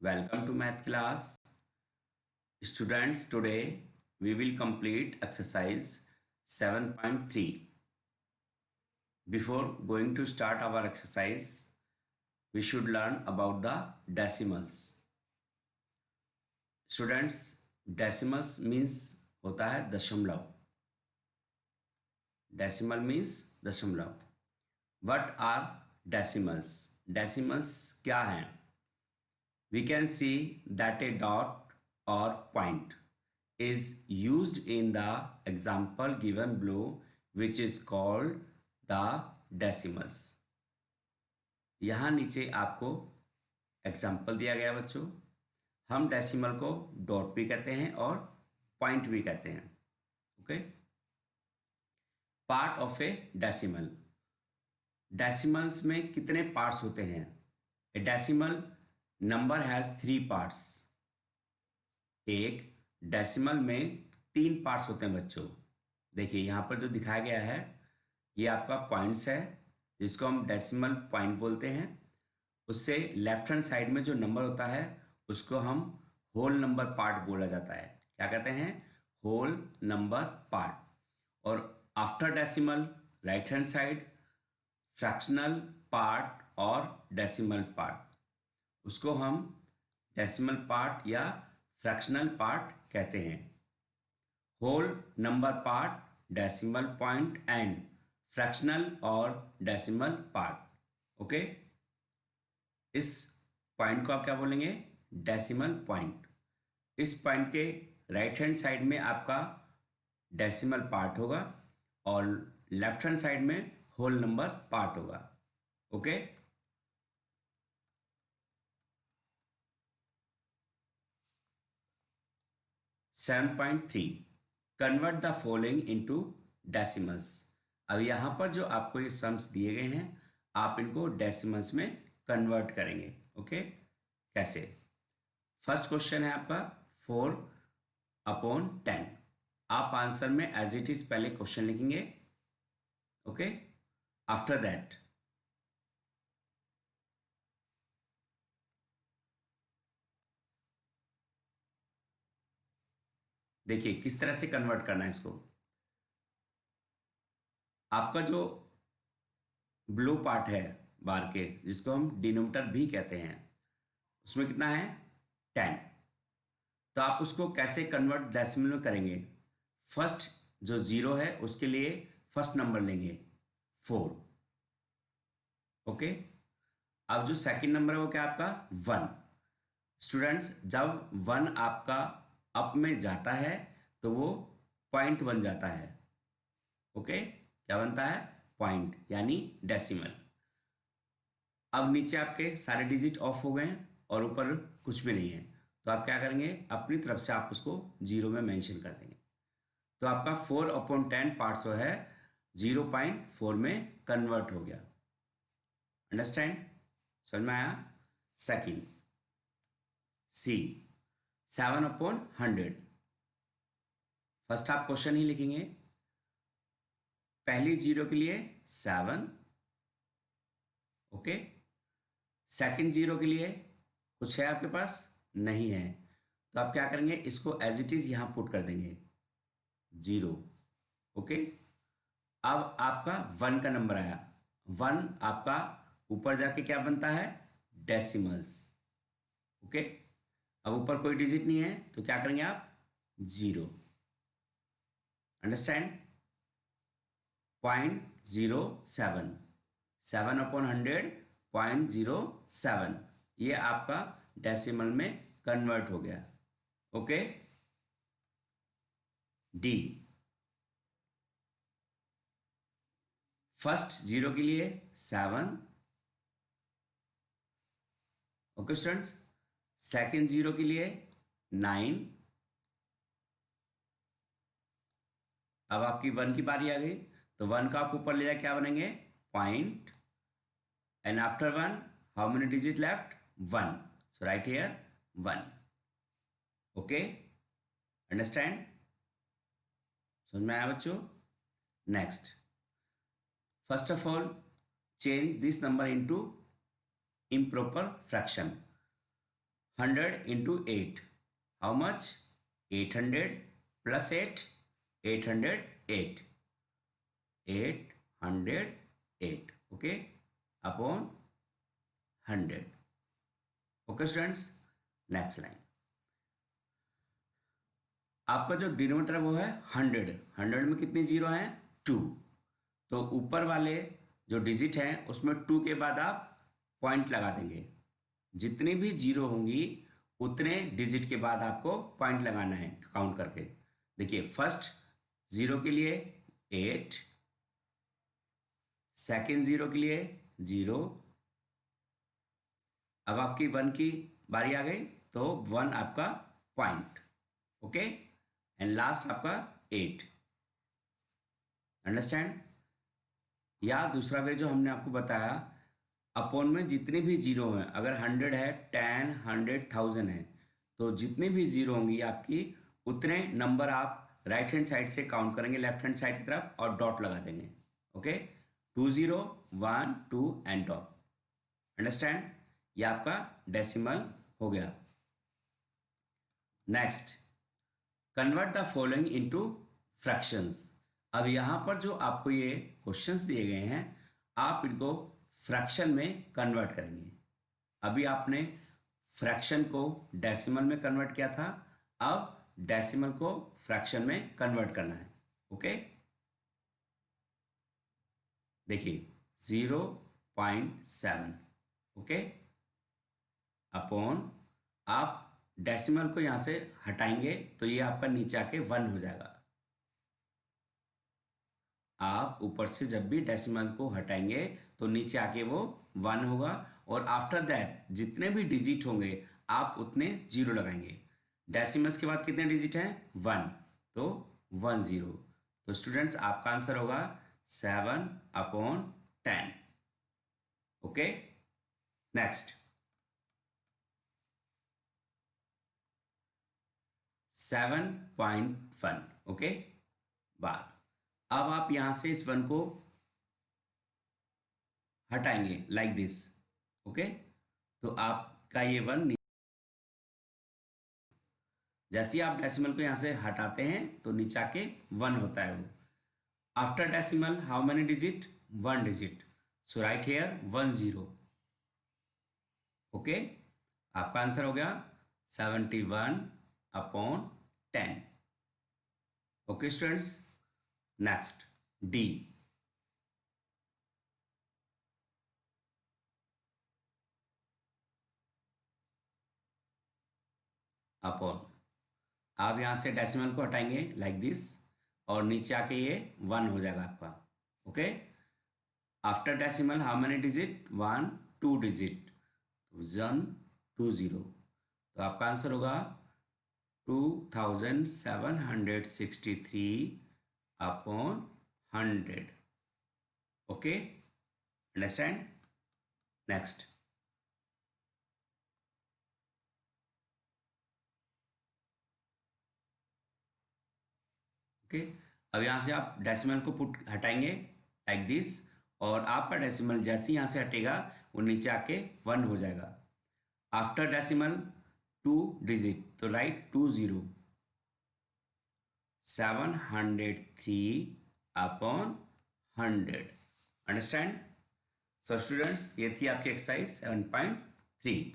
Welcome to math class. Students, today we will complete exercise 7.3. Before going to start our exercise, we should learn about the decimals. Students, decimals means होता है दशमलव. Decimal means दशमलव. What are decimals? Decimals क्या हैं? We can see that a dot or point is used in the example given below, which is called the decimals. यहाँ नीचे आपको example दिया गया बच्चों. हम डेसिमल को डॉट भी कहते हैं और पॉइंट भी कहते हैं. Okay. Part of A decimal. Decimals में कितने पार्ट्स होते हैं? ए डेसिमल नंबर हैज 3 पार्ट्स. एक डेसिमल में 3 पार्ट्स होते हैं बच्चों. देखिए यहाँ पर जो दिखाया गया है ये आपका पॉइंट्स है, जिसको हम डेसिमल पॉइंट बोलते हैं. उससे लेफ्ट हैंड साइड में जो नंबर होता है उसको हम होल नंबर पार्ट बोला जाता है. क्या कहते हैं? Whole number part. और after decimal right hand side fractional part और डेसिमल पार्ट, उसको हम डेसिमल पार्ट या फ्रैक्शनल पार्ट कहते हैं. Whole number part, decimal point and fractional और डेसिमल पार्ट. ओके. इस पॉइंट को आप क्या बोलेंगे? Decimal point. इस पॉइंट के राइट हैंड साइड में आपका डेसिमल पार्ट होगा और लेफ्ट हैंड साइड में होल नंबर पार्ट होगा. Okay. 7.3 convert the following into decimals. अब यहाँ पर जो आपको ये सम्स दिए गए हैं आप इनको डेसिमल्स में कन्वर्ट करेंगे. ओके. कैसे? फर्स्ट क्वेश्चन है आपका 4/10. आप आंसर में एज इट इज पहले क्वेश्चन लिखेंगे. ओके. आफ्टर दैट देखिए किस तरह से कन्वर्ट करना है इसको. आपका जो ब्लू पार्ट है बार के, जिसको हम डिनोमिनेटर भी कहते हैं, उसमें कितना है? 10. तो आप उसको कैसे कन्वर्ट डेसिमल में करेंगे? फर्स्ट जो 0 है उसके लिए फर्स्ट नंबर लेंगे 4. ओके. अब जो सेकंड नंबर है वो क्या आपका? 1. स्टूडेंट्स, जब 1 आपका अप में जाता है तो वो पॉइंट बन जाता है. ओके. क्या बनता है? पॉइंट, यानी डेसिमल. अब नीचे आपके सारे डिजिट ऑफ हो गए हैं और ऊपर कुछ भी नहीं है, तो आप क्या करेंगे? अपनी तरफ से आप उसको 0 में मेंशन कर देंगे. तो आपका 4/10 पार्ट जो है 0.4 में कन्वर्ट हो गया. अंडरस्टैंड? समझ में आया? सेकंड सी 7/100. फर्स्ट आप क्वेश्चन ही लिखेंगे. पहली 0 के लिए 7. ओके. सेकंड 0 के लिए कुछ है आपके पास? नहीं है. तो आप क्या करेंगे? इसको एज इट इज यहां पुट कर देंगे 0. ओके. अब आपका 1 का नंबर आया. 1 आपका ऊपर जाके क्या बनता है? डेसिमल्स. ओके. अब ऊपर कोई डिजिट नहीं है तो क्या करेंगे आप? 0. अंडरस्टैंड? 0.07. 7/100 0.07. ये आपका डेसिमल में कन्वर्ट हो गया. ओके. डी फर्स्ट 0 के लिए 7. Okay students. सेकेंड 0 के लिए 9. अब आपकी 1 की बारी आ गई तो 1 का आप ऊपर ले जाए क्या बनेंगे? Point. And after 1 how many digit left? 1. So right here 1. Okay. Understand? समझ में आया बच्चों? Next, first of all change this number into improper fraction. 100 into 8. How much? 800 plus 8. 808. 808. Okay. Upon 100. Okay students. Next line, आपका जो denominator वो है 100. 100 में कितने जीरो हैं? 2. तो ऊपर वाले जो डिजिट हैं उसमें 2 के बाद आप पॉइंट लगा देंगे. जितनी भी जीरो होंगी उतने डिजिट के बाद आपको पॉइंट लगाना है काउंट करके. देखिए फर्स्ट जीरो के लिए 8, सेकेंड जीरो के लिए 0. अब आपकी 1 की बारी आ गई तो 1 आपका पॉइंट. ओके. एंड लास्ट आपका 8. अंडरस्टैंड? या दूसरा वे जो हमने आपको बताया, अपॉन में जितने भी जीरो हैं, अगर 100 है, 10, 100, 1000 है, तो जितने भी जीरो होंगी आपकी उतने नंबर आप राइट हैंड साइड से काउंट करेंगे लेफ्ट हैंड साइड की तरफ और डॉट लगा देंगे. ओके. 20, 1, 2 and dot. अंडरस्टैंड? ये आपका डेसिमल हो गया. Next, convert the following into fractions. अब यहां पर जो आपको ये क्वेश्चंस दिए गए हैं आप इनको फ्रैक्शन में कन्वर्ट करेंगे. अभी आपने फ्रैक्शन को डेसिमल में कन्वर्ट किया था, अब डेसिमल को फ्रैक्शन में कन्वर्ट करना है. ओके. देखिए 0.7. ओके. अपॉन आप डेसिमल को यहां से हटाएंगे तो ये आपका नीचे आके 1 हो जाएगा. आप ऊपर से जब भी डेसिमल को हटाएंगे तो नीचे आके वो 1 होगा और आफ्टर दैट जितने भी डिजिट होंगे आप उतने जीरो लगाएंगे. डेसिमल्स के बाद कितने डिजिट हैं? 1. तो 10. तो स्टूडेंट्स आपका आंसर होगा 7/10. ओके. नेक्स्ट, 7.1. ओके. बार अब आप यहां से इस 1 को हटाएंगे लाइक दिस. ओके. तो आपका ये 1 जैसे ही आप डेसिमल को यहां से हटाते हैं तो नीचे आके 1 होता है वो. After decimal how many digit? 1 digit. So right here 10. Okay. आपका आंसर हो गया 71/10. Okay students. Next, D. Upon आप यहां से डेसिमल को हटाएंगे लाइक दिस और नीचे आके ये 1 हो जाएगा आपका. Okay. After decimal how many digit? 1, 2 digit. 120. तो आपका आंसर होगा 2763/100. ओके. अंडरस्टैंड? Next, okay. अब यहां से आप डेसिमल को पुट हटाएंगे लाइक दिस और आपका डेसिमल जैसे ही यहां से हटेगा वो नीचे आके 1 हो जाएगा. आफ्टर डेसिमल 2 डिजिट तो राइट 20. 703/100. अंडरस्टैंड? सो स्टूडेंट्स ये थी आपकी एक्सरसाइज 7.3.